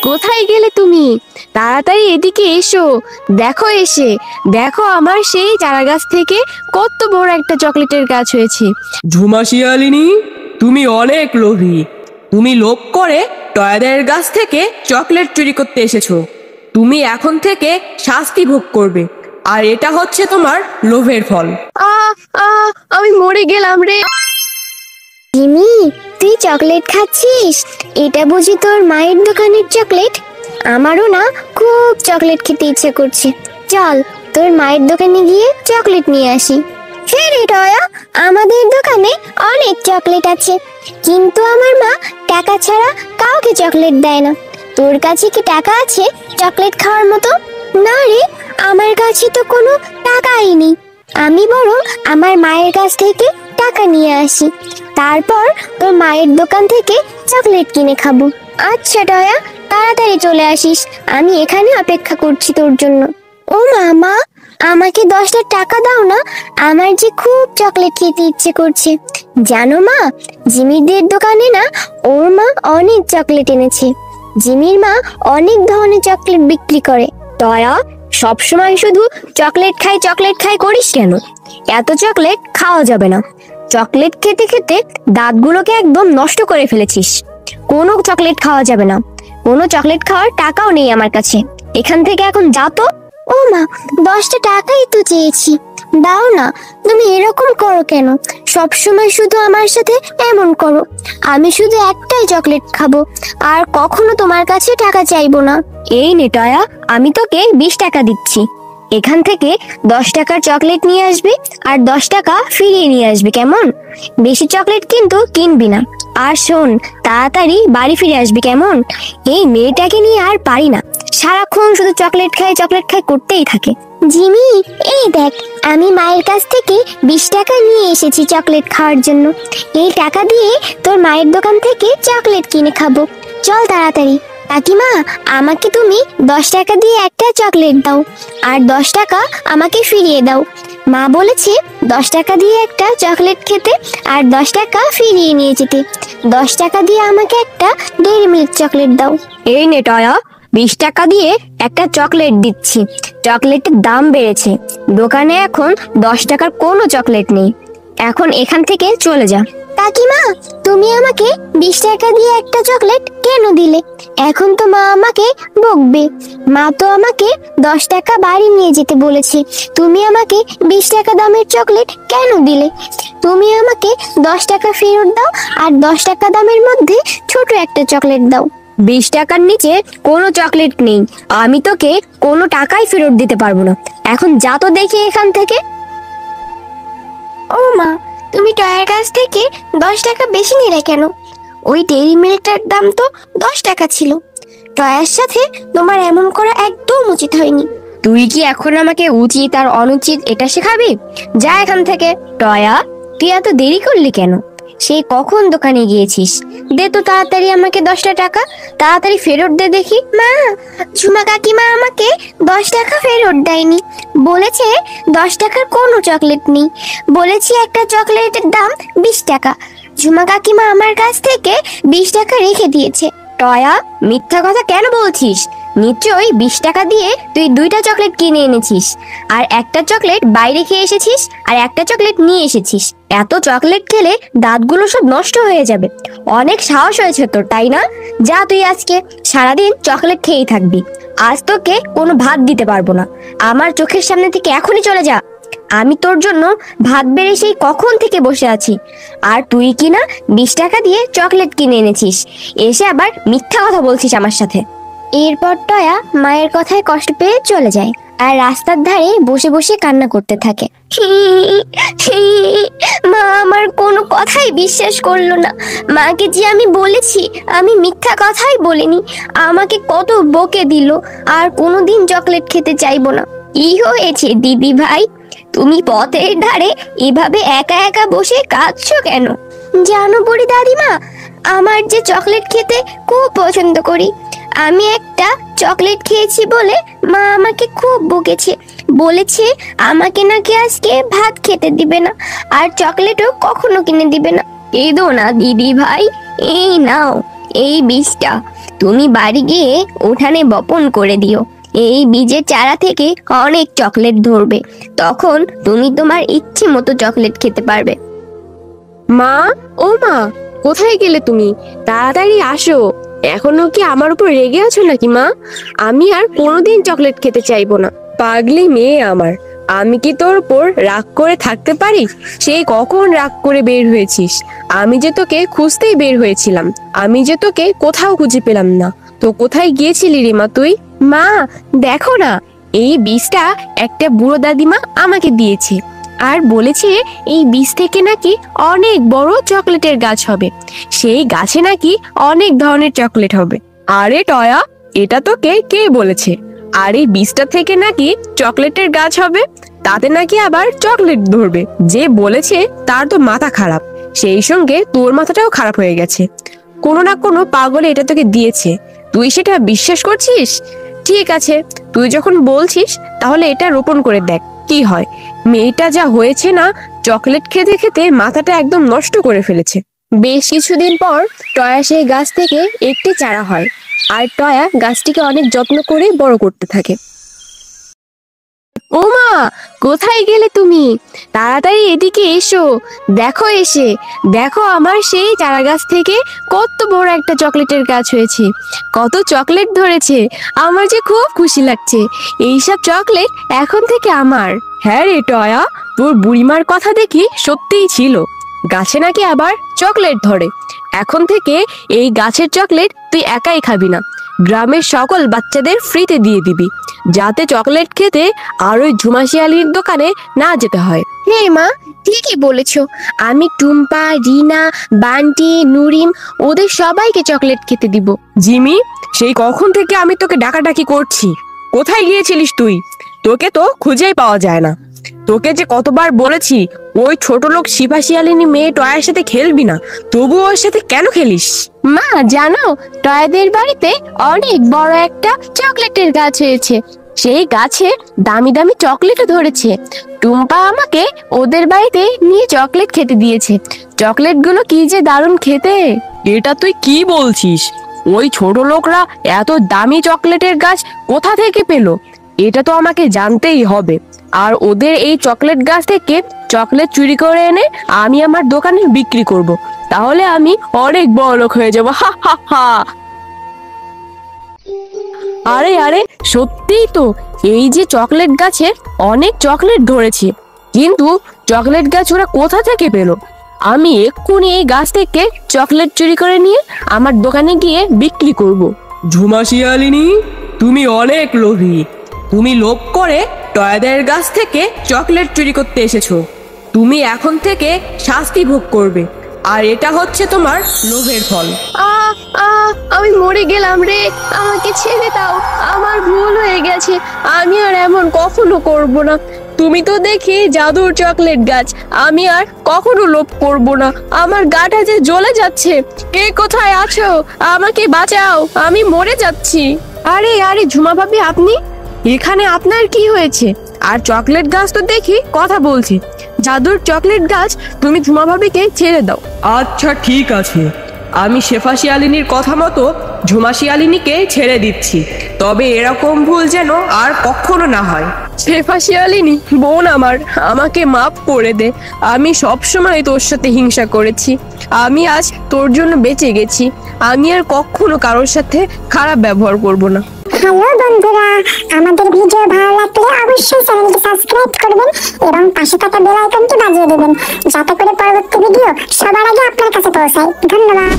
কোথায় গেলে তুমি? তাড়াতাড়ি এদিকে এসো। দেখো আমার সেই চারা গাছ থেকে কত বড় একটা চকলেটের গাছ হয়েছে। ঝুমা শিয়ালিনী, তুমি অনেক লোভী। তুমি লোভ করে টয়াদের গাছ থেকে চকলেট চুরি করতে এসেছো। তুমি এখন থেকে শাস্তি ভোগ করবে, আর এটা হচ্ছে তোমার লোভের ফল। আ আ আমি মরে গেলাম রে। জিমি, তুই চকলেট খাচ্ছিস? এটা বুঝি তোর মায়ের দোকানের চকলেট? আমারও না খুব চকলেট খেতে ইচ্ছে করছে। চল তোর মায়ের দোকানে গিয়ে চকলেট নিয়ে আসি। হ্যাঁ রে টয়া, আমাদের দোকানে অনেক চকলেট আছে, কিন্তু আমার মা টাকা ছাড়া কাউকে চকলেট দেয় না। তোর কাছে কি টাকা আছে চকলেট খাওয়ার মতো? না রে, আমার কাছে তো কোনো টাকাই নেই। আমি বরং আমার মায়ের কাছ থেকে টাকা নিয়ে আসি, তারপর তোর মায়ের দোকান থেকে চকলেট কিনে খাবো। আচ্ছা টয়া, তাড়াতাড়ি চলে আসিস, আমি এখানে অপেক্ষা করছি তোর জন্য। ও মা, আমাকে 10টা টাকা দাও না, আমার যে খুব চকলেট খেতে ইচ্ছে করছে। জানো মা, জিমিদের দোকানে না ওর মা অনেক চকলেট এনেছে। জিমির মা অনেক ধরনের চকলেট বিক্রি করে। টয়া, সবসময় শুধু চকলেট খাই করিস কেন? এত চকলেট খাওয়া যাবে না। চকলেট খেতে খেতে দাঁতগুলোকে একদম নষ্ট করে ফেলেছিস। কোনো চকলেট খাওয়া যাবে না। কোনো চকলেট খাওয়ার টাকাও নেই আমার কাছে। এখান থেকে এখন যা তো। ও মা, 10টা টাকাই তো চেয়েছি, দাও না। তুমি এরকম করো কেন? সবসময় শুধু আমার সাথে এমন করো। আমি শুধু একটাই চকলেট খাবো, আর কখনো তোমার কাছে টাকা চাইবো না। এই নে টয়া, আমি তোকে 20 টাকা দিচ্ছি। এখান থেকে 10 টাকার চকলেট নিয়ে আসবি, আর 10 টাকা ফিরিয়ে নিয়ে আসবি, কেমন? বেশি চকলেট কিন্তু কিনবি না। আর শোন, তাড়াতাড়ি বাড়ি ফিরে আসবি, কেমন? এই মেয়েটাকে নিয়ে আর পারি না, সারাক্ষণ শুধু চকলেট খাই করতেই থাকে। জিমি, এই দেখ, আমি মায়ের কাছ থেকে 20 টাকা নিয়ে এসেছি চকলেট খাওয়ার জন্য। এই টাকা দিয়ে তোর মায়ের দোকান থেকে চকলেট কিনে খাবো। চল তাড়াতাড়ি। কাকিমা, আমাকে তুমি 10 টাকা দিয়ে একটা চকলেট দাও, আর 10 টাকা আমাকে ফিরিয়ে দাও। মা বলেছে 10 টাকা দিয়ে একটা চকলেট খেতে, আর 10 টাকা ফিরিয়ে নিয়ে যেতে। 10 টাকা দিয়ে আমাকে একটা ডেইরি মিল্ক চকলেট দাও। এই নে টয়া, 20 টাকা দিয়ে একটা চকলেট দিচ্ছি। চকলেটের দাম বেড়েছে, দোকানে এখন 10 টাকার কোনো চকলেট নেই। এখন এখান থেকে চলে যা। কাকিমা, তুমি আমাকে 20 টাকা দিয়ে একটা চকলেট কেন দিলে? এখন তো মা আমাকে বকবে। মা তো আমাকে 10 টাকা বাড়ি নিয়ে যেতে বলেছে। তুমি আমাকে 20 টাকা দামের চকলেট কেন দিলে? তুমি আমাকে 10 টাকা ফেরত দাও, আর 10 টাকা দামের মধ্যে ছোট একটা চকলেট দাও। 20 টাকার নিচে কোনো চকলেট নেই। আমি তোকে কোনো টাকাই ফেরত দিতে পারবো না। এখন যা তো দেখি এখান থেকে। ও মা, তুমি টয়ের কাছ থেকে 10 টাকা বেশি নিলে কেন? ওই ডেইরি মিল্কটার দাম তো 10 টাকা ছিল। টয়ের সাথে তোমার এমন করা একদম উচিত হয়নি। তুই কি এখন আমাকে উচিত আর অনুচিত এটা শেখাবি? যা এখান থেকে। টয়া, তুই এত দেরি করলি কেন? সেই কখন দোকানে গিয়েছিস? দে তো তাড়াতাড়ি আমাকে 10টা টাকা, তাড়াতাড়ি ফেরত দে দেখি। মা, ঝুমা কাকিমা আমাকে 10 টাকা ফেরত দেয়নি। বলেছে 10 টাকার কোনো চকলেট নেই। বলেছি একটা চকলেটের দাম 20 টাকা। ঝুমা কাকিমা আমার কাছ থেকে 20 টাকা রেখে দিয়েছে। টয়া, মিথ্যা কথা কেন বলছিস? নিশ্চয়ই 20 টাকা দিয়ে তুই 2টা চকলেট কিনে এনেছিস, আর একটা চকলেট বাইরে খেয়ে এসেছিস, আর একটা চকলেট নিয়ে এসেছিস। এত চকলেট খেলে দাঁতগুলো সব নষ্ট হয়ে যাবে। অনেক সাহস হয়েছে তোর, তাই না? যা, তুই আজকে সারাদিন চকলেট খেয়েই থাকবি। আজ তোকে কোনো ভাত দিতে পারবো না। আমার চোখের সামনে থেকে এখনই চলে যা। আমি তোর জন্য ভাত বেড়ে সেই কখন থেকে বসে আছি, আর তুই কি না 20 টাকা দিয়ে চকলেট কিনে এনেছিস, এসে আবার মিথ্যা কথা বলছিস আমার সাথে। এরপর টয়া মায়ের কথায় কষ্ট পেয়ে চলে যায়, আর রাস্তার ধারে বসে বসে কান্না করতে থাকে। মা আমার কোনো কথাই বিশ্বাস করলো না। মাকে যে আমি বলেছি আমি মিথ্যা কথাই বলিনি, আমাকে কত বকে দিল, আর কোনোদিন চকলেট খেতে চাইবো না। কি হয়েছে দিদি ভাই, তুমি পথের ধারে এভাবে একা একা বসে কাঁদছো কেন? জানো বুড়ি দাদিমা, আমার যে চকলেট খেতে খুব পছন্দ করি, আমি একটা চকলেট খেয়েছি বলে মা আমাকে খুব বকেছে। বলেছে আমাকে নাকি আজকে ভাত খেতে দিবে না, আর চকলেটও কখনো কিনে দিবে না। কেঁদো না দিদি ভাই, এই নাও এই 20টা, তুমি বাড়ি গিয়ে উঠানে বপন করে দিও। এই বীজের চারা থেকে অনেক চকলেট ধরবে, তখন তুমি তোমার ইচ্ছে মতো চকলেট খেতে পারবে। মা, ও মা, কোথায় গেলে তুমি? তাড়াতাড়ি আসো। এখনো কি আমার উপর রেগে আছো নাকি মা? আমি আর কোনোদিন চকলেট খেতে চাইবো না। পাগলি মেয়ে আমার, আমি কি তোর উপর রাগ করে থাকতে পারি? সেই কখন রাগ করে বের হয়েছিস? আমি যে তোকে খুঁজতেই বের হয়েছিলাম, আমি যে তোকে কোথাও খুঁজে পেলাম না। তো কোথায় গিয়েছিলি রে মা তুই? মা, দেখো না, এই বীজটা একটা বুড়ো দাদিমা আমাকে দিয়েছে, আর বলেছে এই বীজ থেকে নাকি অনেক বড় চকলেটের গাছ হবে। সেই গাছে নাকি অনেক ধরনের চকলেট হবে। আরে টয়া, এটা তোকে কে বলেছে? আর এই বীজটা থেকে নাকি চকলেটের গাছ হবে, তাতে নাকি আবার চকলেট ধরবে। যে বলেছে তার তো মাথা খারাপ, সেই সঙ্গে তোর মাথাটাও খারাপ হয়ে গেছে। কোনো না কোনো পাগলে এটা তোকে দিয়েছে, তুই সেটা বিশ্বাস করছিস? ঠিক আছে, তুই যখন বলছিস তাহলে এটা রোপণ করে দেখ কি হয়। মেয়েটা যা হয়েছে না, চকলেট খেতে খেতে মাথাটা একদম নষ্ট করে ফেলেছে। বেশ কিছুদিন পর টয়া সেই গাছ থেকে একটি চারা হয়, আর টয়া গাছটিকে অনেক যত্ন করে বড় করতে থাকে। ও মা, কোথায় গেলে তুমি? তাড়াতাড়ি এদিকে এসো। দেখো, এসে দেখো আমার সেই চারা গাছ থেকে কত বড় একটা চকলেটের গাছ হয়েছে, কত চকলেট ধরেছে। আমার যে খুব খুশি লাগছে, এইসব চকলেট এখন থেকে আমার। হ্যাঁ রে টয়া, তোর বুড়িমার কথা দেখি সত্যিই ছিল, গাছে নাকি আবার চকলেট ধরে। এখন থেকে এই গাছের চকলেট তুই একাই খাবি না, গ্রামের সকল বাচ্চাদের ফ্রিতে দিয়ে দিবি, যাতে চকলেট খেতে আর ওই ঝুমা শিয়ালির দোকানে না যেতে হয়। হ্যাঁ মা, ঠিকই বলেছ। আমি টুম্পা, রিনা, বান্টি, নুরিম ওদের সবাইকে চকলেট খেতে দিব। জিমি, সেই কখন থেকে আমি তোকে ডাকাডাকি করছি, কোথায় গিয়েছিলিস তুই? তোকে তো খুঁজেই পাওয়া যায় না। তোকে যে কতবার বলেছি ওই ছোট লোক শিপা শিয়ালিনী মেয়ে টয়ার সাথে খেলবি না, তবু ওর সাথে কেন খেলিস? মা জানো, টয়াদের বাড়িতে অনেক বড় একটা চকলেটের গাছ হয়েছে, সেই গাছে দামি দামি চকলেটও ধরেছে। টুম্পা আমাকে ওদের বাড়িতে নিয়ে চকলেট খেতে দিয়েছে। চকলেটগুলো কি যে দারুণ খেতে! এটা তুই কি বলছিস? ওই ছোট লোকরা এত দামি চকলেটের গাছ কোথা থেকে পেলো? এটা তো আমাকে জানতেই হবে। আর ওদের এই চকলেট গাছ থেকে চকলেট চুরি করে এনে আমি আমার দোকানে বিক্রি করব, তাহলে আমি অনেক বড় লোক হয়ে যাব। হা হা হা। আরে আরে, সত্যিই তো, এই যে চকলেট গাছে অনেক চকলেট ধরেছে, কিন্তু চকলেট গাছ ওরা কোথা থেকে পেলো? আমি এক্ষুনি এই গাছ থেকে চকলেট চুরি করে নিয়ে আমার দোকানে গিয়ে বিক্রি করব। ঝুমা শিয়ালিনী, তুমি অনেক লোভী। তুমি লোভ করে টয়াদের গাছ থেকে চকলেট চুরি করতে এসেছো। তুমি এখন থেকে শাস্তি ভোগ করবে, আর এটা হচ্ছে তোমার লোভের ফল। আমি মরে গেলাম রে, আমাকে ছেড়ে দাও, আমার ভুল হয়ে গেছে, আমি আর এমন কখনো করব না। তুমি তো দেখি জাদুর চকলেট গাছ, আমি আর কখনো লোভ করব না। আমার গাটা যে জ্বলে যাচ্ছে, কে কোথায় আছো? আমাকে বাঁচাও, আমি মরে যাচ্ছি। আরে আরে ঝুমা ভাবি, আপনি এখানে? আপনার কি হয়েছে? আর চকলেট গাছ তো দেখি কথা বলছে। জাদুর চকলেট গাছ, তুমি ঝুমা ভাবিকে ছেড়ে দাও। আচ্ছা ঠিক আছে, আমি শেফা শিয়ালিনীর কথা মতো ঝুমা শিয়ালিনীকে ছেড়ে দিচ্ছি, তবে এরকম ভুল যেন আর কখনো না হয়। শেফা শিয়ালিনী বোন আমার, আমাকে মাফ করে দে। আমি সব সময় তোর সাথে হিংসা করেছি, আমি আজ তোর জন্য বেঁচে গেছি। আমি আর কখনো কারোর সাথে খারাপ ব্যবহার করব না। হ্যালো বন্ধুরা, আমাদের ভিডিও ভালো লাগলে অবশ্যই চ্যানেলটি সাবস্ক্রাইব করবেন এবং পাশে থাকা বেল আইকনটি বাজিয়ে দেবেন, যাতে করে পরবর্তী ভিডিও সবার আগে আপনার কাছে পৌঁছায়। ধন্যবাদ।